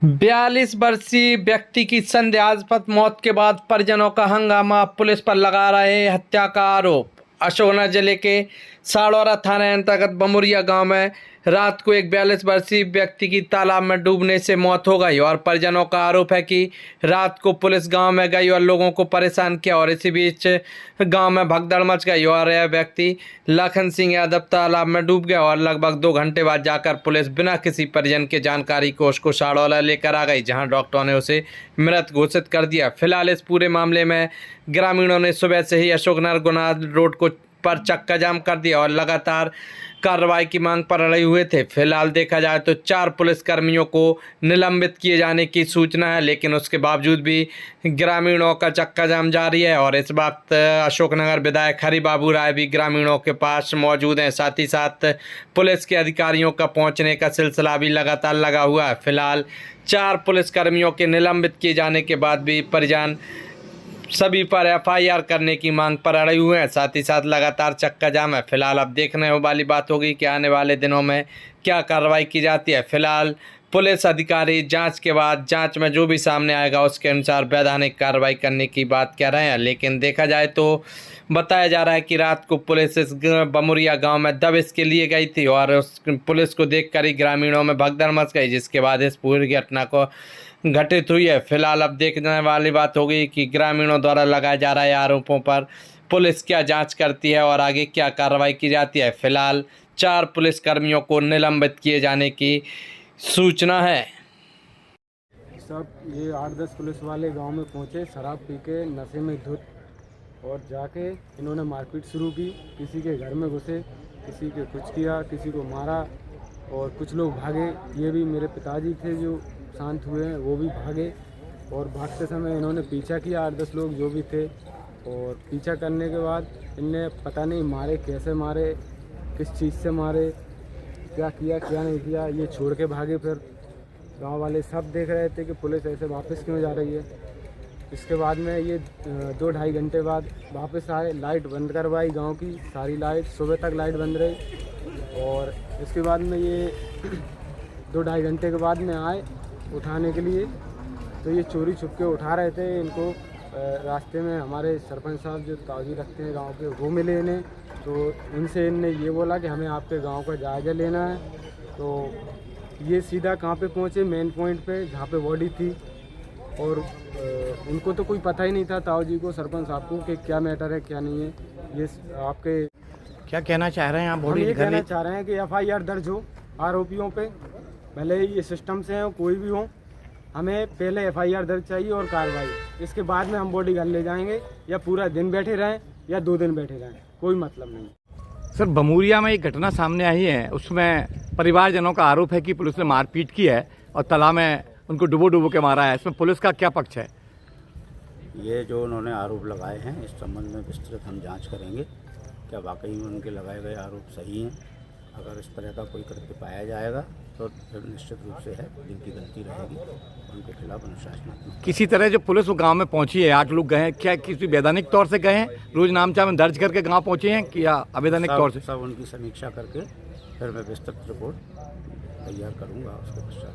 42 वर्षीय व्यक्ति की संदेहास्पद मौत के बाद परिजनों का हंगामा, पुलिस पर लगा रहे हत्या का आरोप। अशोकनगर जिले के साड़ौरा थाना अंतर्गत बमुरिया गांव में रात को एक 42 वर्षीय व्यक्ति की तालाब में डूबने से मौत हो गई और परिजनों का आरोप है कि रात को पुलिस गांव में गई और लोगों को परेशान किया और इसी बीच गांव में भगदड़ मच गई और यह व्यक्ति लखन सिंह यादव तालाब में डूब गया और लगभग 2 घंटे बाद जाकर पुलिस बिना किसी परिजन के जानकारी को उसको साड़ौला लेकर आ गई, जहां डॉक्टरों ने उसे मृत घोषित कर दिया। फिलहाल इस पूरे मामले में ग्रामीणों ने सुबह से ही अशोकनगर गुना रोड को पर चक्का जाम कर दिया और लगातार कार्रवाई की मांग पर अड़े हुए थे। फिलहाल देखा जाए तो 4 पुलिसकर्मियों को निलंबित किए जाने की सूचना है, लेकिन उसके बावजूद भी ग्रामीणों का चक्का जाम जारी है और इस बात अशोकनगर विधायक हरि बाबू राय भी ग्रामीणों के पास मौजूद हैं। साथ ही साथ पुलिस के अधिकारियों का पहुंचने का सिलसिला भी लगातार लगा हुआ है। फिलहाल 4 पुलिसकर्मियों के निलंबित किए जाने के बाद भी परिजन सभी पर एफआईआर करने की मांग पर अड़े हुए हैं। साथ ही साथ लगातार चक्का जाम है। फिलहाल अब देखने वाली बात होगी कि आने वाले दिनों में क्या कार्रवाई की जाती है। फिलहाल पुलिस अधिकारी जांच के बाद जांच में जो भी सामने आएगा उसके अनुसार वैधानिक कार्रवाई करने की बात कह रहे हैं। लेकिन देखा जाए तो बताया जा रहा है कि रात को पुलिस इस बमुरिया गांव में दबिश के लिए गई थी और उस पुलिस को देखकर ही ग्रामीणों में भगदड़ मच गई, जिसके बाद इस पूरी घटना को घटित हुई है। फिलहाल अब देखने वाली बात होगी कि ग्रामीणों द्वारा लगाए जा रहे आरोपों पर पुलिस क्या जांच करती है और आगे क्या कार्रवाई की जाती है। फिलहाल 4 पुलिसकर्मियों को निलंबित किए जाने की सूचना है। सब ये 8-10 पुलिस वाले गांव में पहुंचे, शराब पी के नशे में धुत और जाके इन्होंने मारपीट शुरू की। किसी के घर में घुसे, किसी के कुछ किया, किसी को मारा और कुछ लोग भागे। ये भी मेरे पिताजी थे जो शांत हुए हैं, वो भी भागे और भागते समय इन्होंने पीछा किया 8-10 लोग जो भी थे। और पीछा करने के बाद इनने पता नहीं मारे, कैसे मारे, किस चीज़ से मारे, क्या किया क्या नहीं किया, ये छोड़ के भागे। फिर गांव वाले सब देख रहे थे कि पुलिस ऐसे वापस क्यों जा रही है। इसके बाद में ये 2-2.5 घंटे बाद वापस आए, लाइट बंद करवाई गांव की सारी लाइट, सुबह तक लाइट बंद रही। और इसके बाद में ये 2-2.5 घंटे के बाद में आए उठाने के लिए, तो ये चोरी छुप के उठा रहे थे इनको। रास्ते में हमारे सरपंच साहब जो ताजी रखते हैं गांव के, वो मिले इन्हें, तो इनसे इनने ये बोला कि हमें आपके गांव का जायज़ा लेना है। तो ये सीधा कहाँ पे पहुँचे, मेन पॉइंट पे जहाँ पे बॉडी थी। और उनको तो कोई पता ही नहीं था, ताऊ जी को, सरपंच साहब को, कि क्या मैटर है क्या नहीं है। ये आपके क्या कहना चाह रहे हैं आप? बॉडी ये कहना चाह रहे हैं कि एफआईआर दर्ज हो आरोपियों पे, भले ये सिस्टम से हो कोई भी हो, हमें पहले एफआईआर दर्ज चाहिए और कार्रवाई। इसके बाद में हम बॉडी घर ले जाएंगे, या पूरा दिन बैठे रहें या 2 दिन बैठे रहें, कोई मतलब नहीं। सर, बमुरिया में एक घटना सामने आई है, उसमें परिवारजनों का आरोप है कि पुलिस ने मारपीट की है और तालाब में उनको डुबो के मारा है। इसमें पुलिस का क्या पक्ष है? ये जो उन्होंने आरोप लगाए हैं, इस संबंध में विस्तृत हम जांच करेंगे, क्या वाकई में उनके लगाए गए आरोप सही हैं। अगर इस तरह का कोई कृत्य पाया जाएगा तो फिर निश्चित रूप से है जिनकी गलती रहेगी उनके खिलाफ अनुशासनात्मक। किसी तरह जो पुलिस वो गांव में पहुंची है, 8 लोग गए हैं, क्या किसी वैधानिक तौर से गए हैं, रोज नामचा में दर्ज करके गांव पहुंचे हैं कि या अवैधानिक तौर से? सब उनकी समीक्षा करके फिर मैं विस्तृत रिपोर्ट तैयार करूँगा उसके पश्चात।